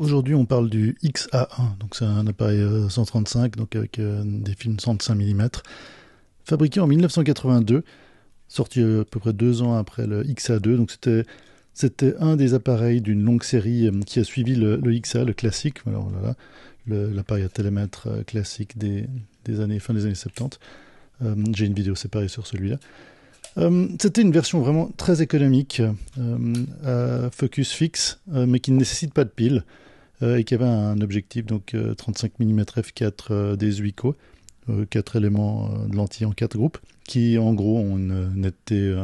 Aujourd'hui, on parle du XA1, donc c'est un appareil 135, donc avec des films 105 mm, fabriqué en 1982, sorti à peu près 2 ans après le XA2. Donc c'était un des appareils d'une longue série qui a suivi le XA, le classique. Alors voilà, l'appareil à télémètre classique fin des années 70. J'ai une vidéo séparée sur celui-là. C'était une version vraiment très économique, à focus fixe, mais qui ne nécessite pas de pile, et qui avait un objectif, donc 35 mm f4 des Zuiko, 4 éléments de lentilles en 4 groupes, qui en gros ont une netteté,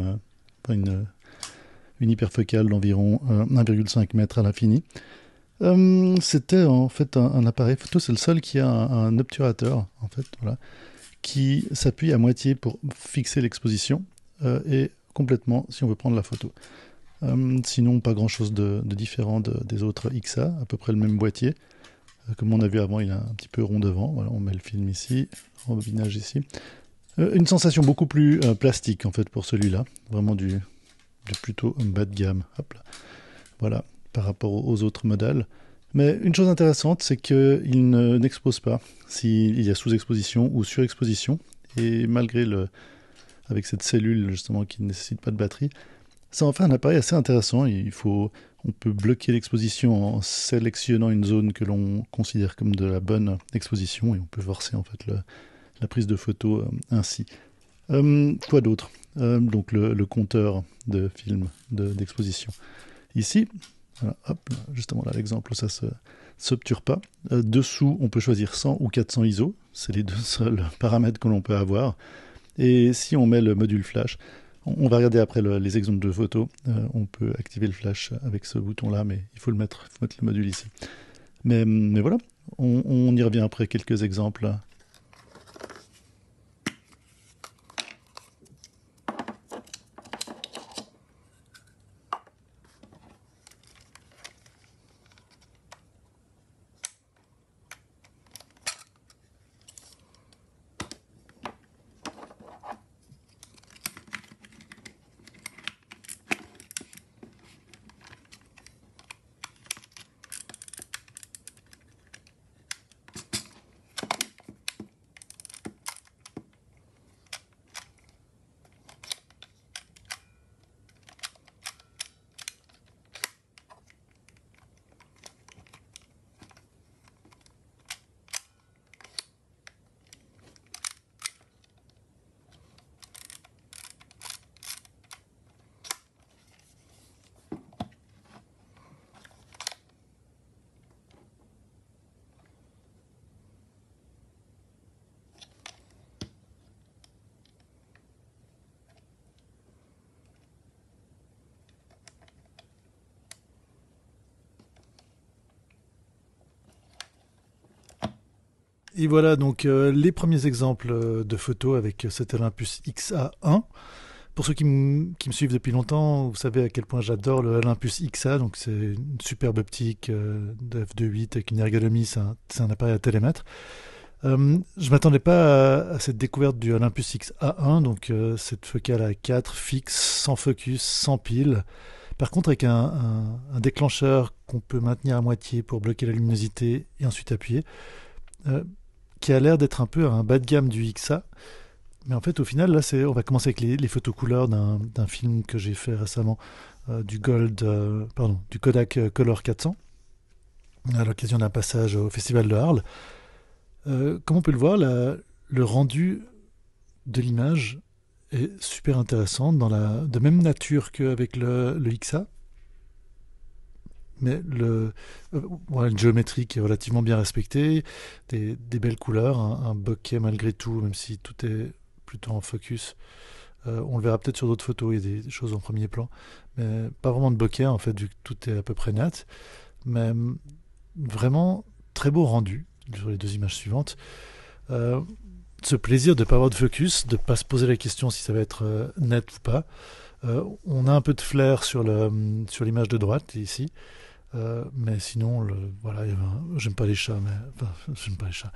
une hyperfocale d'environ 1,5 m à l'infini. C'était en fait un appareil photo, c'est le seul qui a un obturateur, en fait, voilà, qui s'appuie à moitié pour fixer l'exposition et complètement si on veut prendre la photo. Sinon, pas grand-chose de différent des autres XA, à peu près le même boîtier. Comme on a vu avant, il a un petit peu rond devant. Voilà, on met le film ici, rembobinage ici. Une sensation beaucoup plus plastique en fait pour celui-là, vraiment du plutôt bas de gamme. Hop là. Voilà, par rapport aux autres modèles. Mais une chose intéressante, c'est qu'il n'expose pas s'il y a sous-exposition ou surexposition. Et malgré avec cette cellule justement qui ne nécessite pas de batterie, ça en fait un appareil assez intéressant. On peut bloquer l'exposition en sélectionnant une zone que l'on considère comme de la bonne exposition et on peut forcer en fait la prise de photo ainsi. Quoi d'autre? Donc le compteur de film d'exposition. Ici, voilà, hop, justement là l'exemple où ça s'obture pas. Dessous, on peut choisir 100 ou 400 ISO. C'est les deux seuls paramètres que l'on peut avoir. Et si on met le module flash, on va regarder après les exemples de photos. On peut activer le flash avec ce bouton-là, mais il faut mettre le module ici. Mais voilà, on y revient après quelques exemples. Et voilà donc les premiers exemples de photos avec cet Olympus XA1. Pour ceux qui me suivent depuis longtemps, vous savez à quel point j'adore le Olympus XA. Donc c'est une superbe optique de f2.8 avec une ergonomie, c'est un appareil à télémètre. Je m'attendais pas à cette découverte du Olympus XA1, donc cette focale à 4 fixe, sans focus, sans pile. Par contre, avec un déclencheur qu'on peut maintenir à moitié pour bloquer la luminosité et ensuite appuyer, qui a l'air d'être un peu un bas de gamme du XA. Mais en fait, au final, là, on va commencer avec les photos couleurs d'un film que j'ai fait récemment, du Kodak Color 400, à l'occasion d'un passage au Festival de Arles. Comme on peut le voir, le rendu de l'image est super intéressant, de même nature qu'avec le XA. Mais une géométrie qui est relativement bien respectée, des belles couleurs, un bokeh malgré tout, même si tout est plutôt en focus. On le verra peut-être sur d'autres photos, il y a des choses en premier plan, mais pas vraiment de bokeh en fait, vu que tout est à peu près net. Mais vraiment très beau rendu sur les deux images suivantes. Ce plaisir de ne pas avoir de focus, de ne pas se poser la question si ça va être net ou pas. On a un peu de flair sur l'image de droite ici. Mais sinon, j'aime pas les chats, j'aime pas les chats.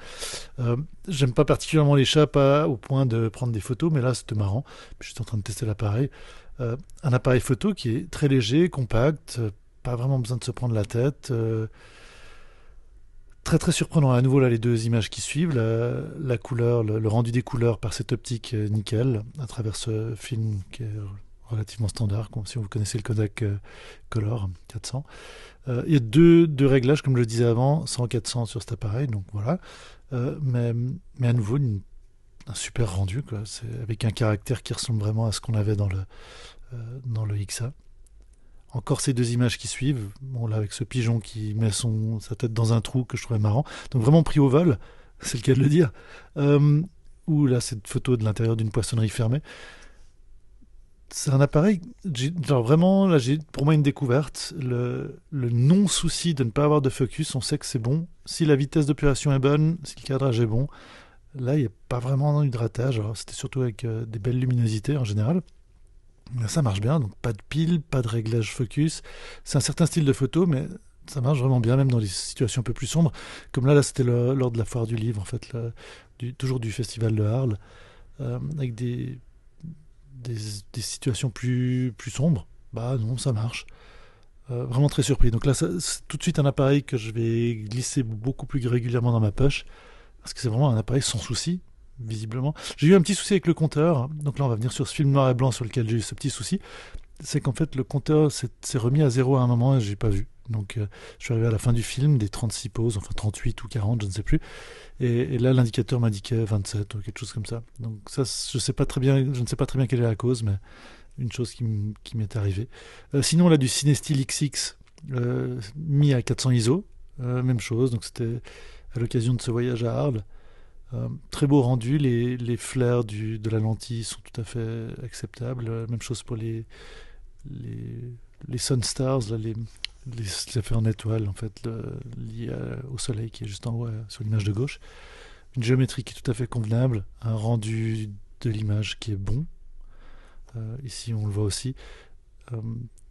J'aime pas particulièrement les chats, pas au point de prendre des photos, mais là c'était marrant. Je suis en train de tester l'appareil. Un appareil photo qui est très léger, compact, pas vraiment besoin de se prendre la tête. Très très surprenant. À nouveau, là, les deux images qui suivent, la couleur, le rendu des couleurs par cette optique nickel à travers ce film qui est relativement standard, comme si vous connaissez le Kodak Color 400. Il y a deux réglages, comme je le disais avant, 100-400 sur cet appareil, donc voilà. Mais à nouveau, un super rendu, quoi. C'est avec un caractère qui ressemble vraiment à ce qu'on avait dans le XA. Encore ces deux images qui suivent, bon là avec ce pigeon qui met sa tête dans un trou que je trouvais marrant, donc vraiment pris au vol, c'est le cas de le dire, ou là cette photo de l'intérieur d'une poissonnerie fermée. C'est un appareil, genre vraiment, là j'ai pour moi une découverte, le non-souci de ne pas avoir de focus, on sait que c'est bon, si la vitesse d'obturation est bonne, si le cadrage est bon, là il n'y a pas vraiment eu de ratage, alors c'était surtout avec des belles luminosités en général. Là, ça marche bien, donc pas de pile, pas de réglage focus. C'est un certain style de photo, mais ça marche vraiment bien, même dans les situations un peu plus sombres. Comme là c'était lors de la foire du livre, en fait, toujours du festival de Arles, avec des situations plus sombres. Bah non, ça marche. Vraiment très surpris. Donc là, c'est tout de suite un appareil que je vais glisser beaucoup plus régulièrement dans ma poche, parce que c'est vraiment un appareil sans souci. Visiblement. J'ai eu un petit souci avec le compteur, donc là on va venir sur ce film noir et blanc sur lequel j'ai eu ce petit souci, c'est qu'en fait le compteur s'est remis à zéro à un moment et j'ai pas vu. Donc je suis arrivé à la fin du film, des 36 pauses, enfin 38 ou 40, je ne sais plus, et là l'indicateur m'indiquait 27 ou quelque chose comme ça. Donc ça, je ne sais pas très bien quelle est la cause, mais une chose qui m'est arrivée. Sinon là du Cinestill XX mis à 400 ISO, même chose, donc c'était à l'occasion de ce voyage à Arles. Très beau rendu, les flares de la lentille sont tout à fait acceptables. Même chose pour les Sunstars, là, les effets en étoile en fait, liés au soleil qui est juste en haut sur l'image de gauche. Une géométrie qui est tout à fait convenable, un rendu de l'image qui est bon. Ici on le voit aussi.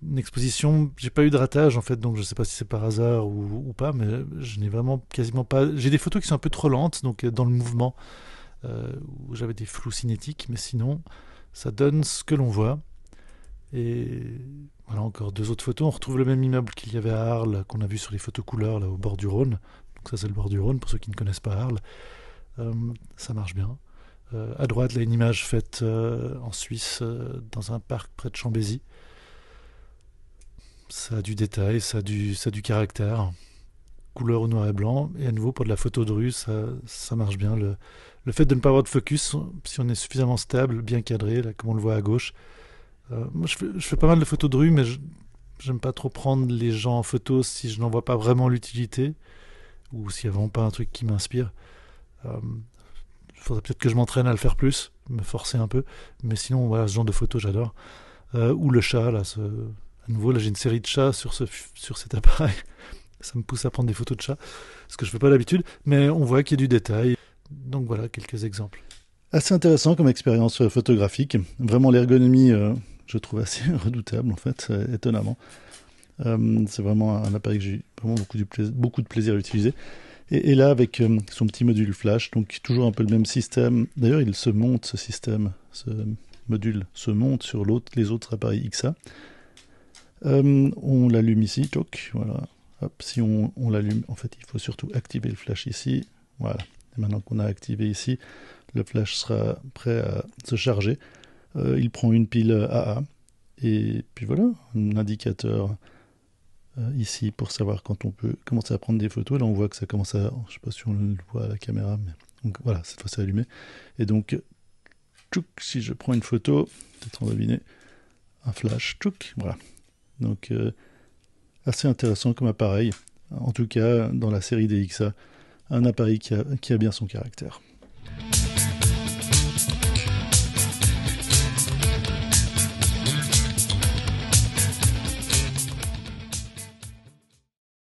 Une exposition, j'ai pas eu de ratage en fait, donc je sais pas si c'est par hasard ou pas, mais je n'ai vraiment quasiment pas. J'ai des photos qui sont un peu trop lentes, donc dans le mouvement, où j'avais des flous cinétiques, mais sinon, ça donne ce que l'on voit. Et voilà, encore deux autres photos. On retrouve le même immeuble qu'il y avait à Arles, qu'on a vu sur les photos couleurs, là, au bord du Rhône. Donc ça, c'est le bord du Rhône, pour ceux qui ne connaissent pas Arles. Ça marche bien. À droite, là, une image faite en Suisse, dans un parc près de Chambézy. Ça a du détail, ça a du caractère. Couleur au noir et blanc. Et à nouveau, pour de la photo de rue, ça marche bien. Le fait de ne pas avoir de focus, si on est suffisamment stable, bien cadré, là, comme on le voit à gauche. Moi, je fais pas mal de photos de rue, mais j'aime pas trop prendre les gens en photo si je n'en vois pas vraiment l'utilité, ou s'il n'y a vraiment pas un truc qui m'inspire. Il faudrait peut-être que je m'entraîne à le faire plus, me forcer un peu. Mais sinon, voilà, ce genre de photos, j'adore. Ou le chat, là, à nouveau, là, j'ai une série de chats sur cet appareil. Ça me pousse à prendre des photos de chats, ce que je ne fais pas d'habitude, mais on voit qu'il y a du détail. Donc voilà, quelques exemples. Assez intéressant comme expérience photographique. Vraiment, l'ergonomie, je trouve assez redoutable, en fait, étonnamment. C'est vraiment un appareil que j'ai eu vraiment beaucoup de plaisir à utiliser. Et là, avec son petit module flash, donc toujours un peu le même système. D'ailleurs, il se monte, ce système, ce module se monte sur les autres appareils XA. On l'allume ici, toc, voilà. Hop, si on l'allume, en fait, il faut surtout activer le flash ici. Voilà. Et maintenant qu'on a activé ici, le flash sera prêt à se charger. Il prend une pile AA. Et puis voilà, un indicateur ici pour savoir quand on peut commencer à prendre des photos. Là, on voit que ça commence à... Je ne sais pas si on le voit à la caméra, mais... Donc voilà, cette fois c'est allumé. Et donc, tchouk, si je prends une photo, peut-être en deviner, un flash, tchouk, voilà. Donc, assez intéressant comme appareil. En tout cas, dans la série des XA, un appareil qui a bien son caractère.